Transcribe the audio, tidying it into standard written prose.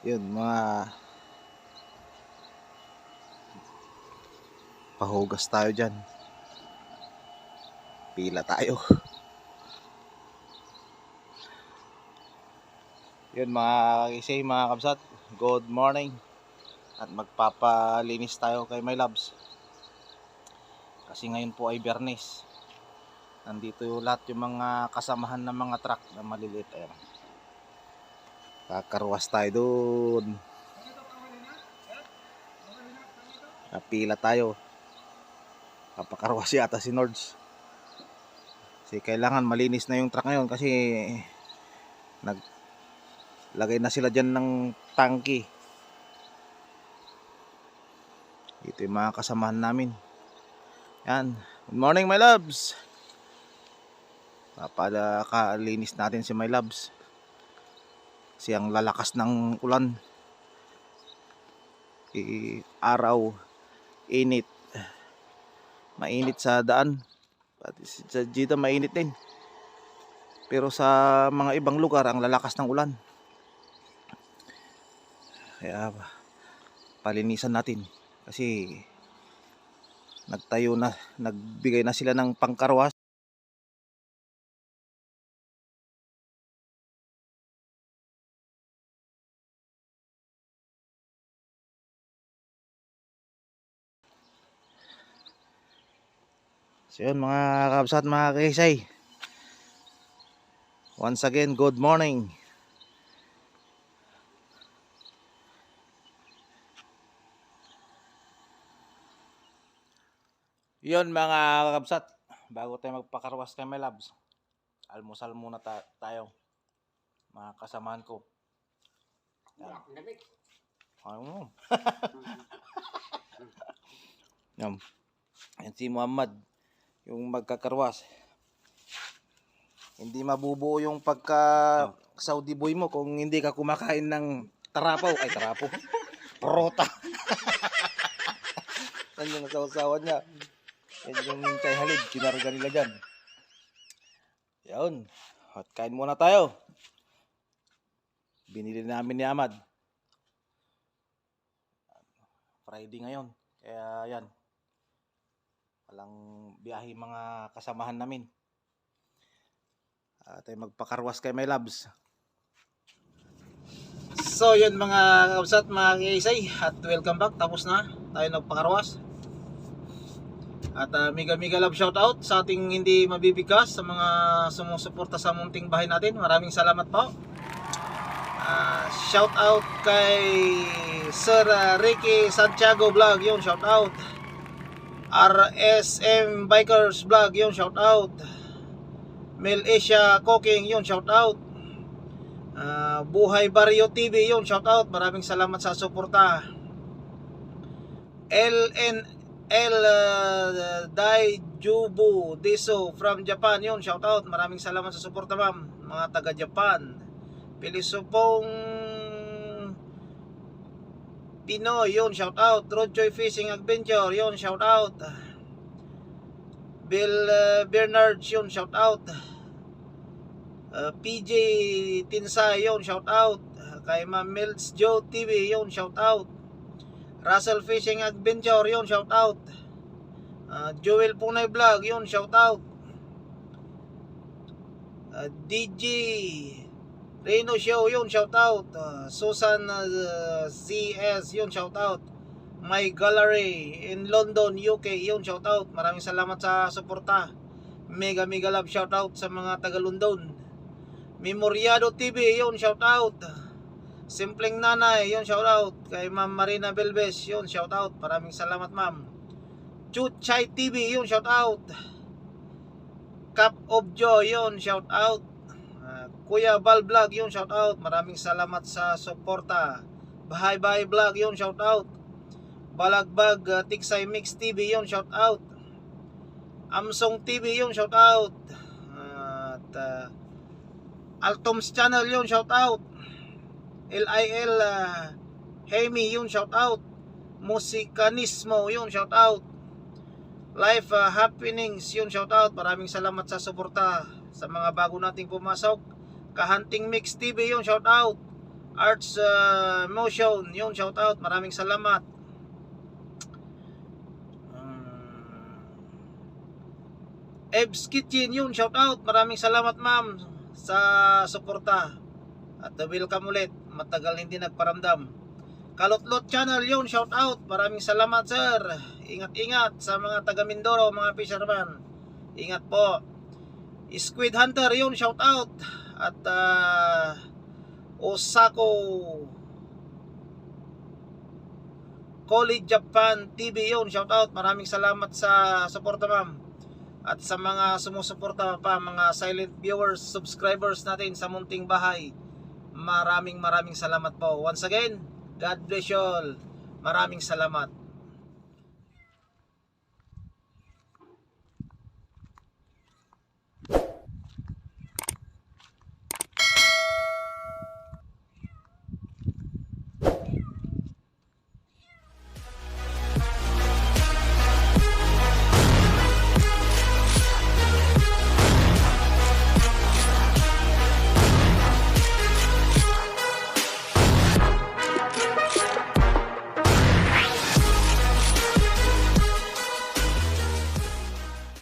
Yun, mga pahugas tayo dyan. Pila tayo. Yun mga kakisay, mga kabsat, good morning. At magpapalinis tayo kay my loves. Kasi ngayon po ay Biyernes. Nandito yung lahat yung mga kasamahan ng mga truck na maliliit. Ayan. Kakarwas tayo doon. Napila tayo. Kapakarwas yata si Nords. Kasi kailangan malinis na yung truck ngayon kasi naglagay na sila dyan ng tangki. Ito yung mga kasamahan namin. Yan. Good morning my loves. Papakalinis natin si my loves. Kasi ang lalakas ng ulan. Araw, init. Mainit sa daan. Pati sa dito mainit din. Pero sa mga ibang lugar ang lalakas ng ulan. Kaya palinisan natin. Kasi nagbigay na sila ng pangkarwas. So yun mga kabsat, mga kahisay, once again good morning. Yun mga kabsat, bago tayo magpakarwas kay my loves, almusal muna tayo mga kasamahan ko. Ano? Yan si Muhammad yung magkakarwas. Hindi mabubuo yung pagka Saudi boy mo kung hindi ka kumakain ng tarapaw. Ay, tarapo. Prota. Yan yung nasawasawan niya. Yan yung kay Halid. Kinarga nila dyan. Yan. At kain muna tayo. Binili namin ni Ahmad. Friday ngayon. Kaya yan. Walang biyahe mga kasamahan namin. Tayo magpakarwas kay my loves. So yun mga kabsat, mga kaisay, at welcome back. Tapos na tayo nagpakarwas. At mega love shout out sa ating hindi mabibigkas, sa mga sumusuporta sa munting bahay natin. Maraming salamat po. Shout out kay Sir Ricky Santiago Vlog, yun shout out. RSM Bikers Vlog, yun shout out. Mel Asia Cooking, yun shout out. Buhay Barrio TV, yun shout out. Maraming salamat sa suporta. LNL Daijubu Deso from Japan, yun shout out. Maraming salamat sa suporta ma'am, mga taga Japan. Pilisupong Pinoy, yun shout out. Rodjoy Fishing Adventure, yun shout out. Bill Bernard, yun shout out. PJ Tinsay, yun shout out. Kay Ma'am Mills Joe TV, yun shout out. Russell Fishing Adventure, yun shout out. Joel Punay Vlog, yun shout out. DJ Reno Show, yun shout out. Susan CS, yun shout out. My Gallery in London, UK, yun shout out. Maraming salamat sa suporta. Mega love shout out sa mga taga London. Memoriado TV, yun shout out. Simpleng Nanay, yun shout out. Kay Ma'am Marina Belbes, yun shout out. Maraming salamat ma'am. Chuchay TV, yun shout out. Cup of Joy, yun shout out. Kuya Bal Vlog, yun shout out. Maraming salamat sa suporta. Bahay Vlog, yun shout out. Balagbag Tiksay Mix TV, yun shout out. Amsong TV, yun shout out. At Altoms Channel, yun shout out. LIL Hemi, yun shout out. Musikanismo, yun shout out. Life Happenings, yun shout out. Maraming salamat sa suporta sa mga bago nating pumasok. Kahanting Mix TV, yun shout out. Arts Motion, yun, shout out, maraming salamat. Ebs Kitchen, yun, shout out, maraming salamat ma'am sa suporta. At welcome ulit, matagal hindi nagparamdam. Kalutlot Channel, yun, shout out, maraming salamat sir. Ingat-ingat sa mga taga Mindoro, mga fisherman. Ingat po. Squid Hunter, yun, shout out. At Osako College Japan TV, yun, shout out, maraming salamat sa suporta ma'am. At sa mga sumusuporta pa, mga silent viewers, subscribers natin sa munting bahay, maraming salamat po. Once again, God bless you all. Maraming salamat.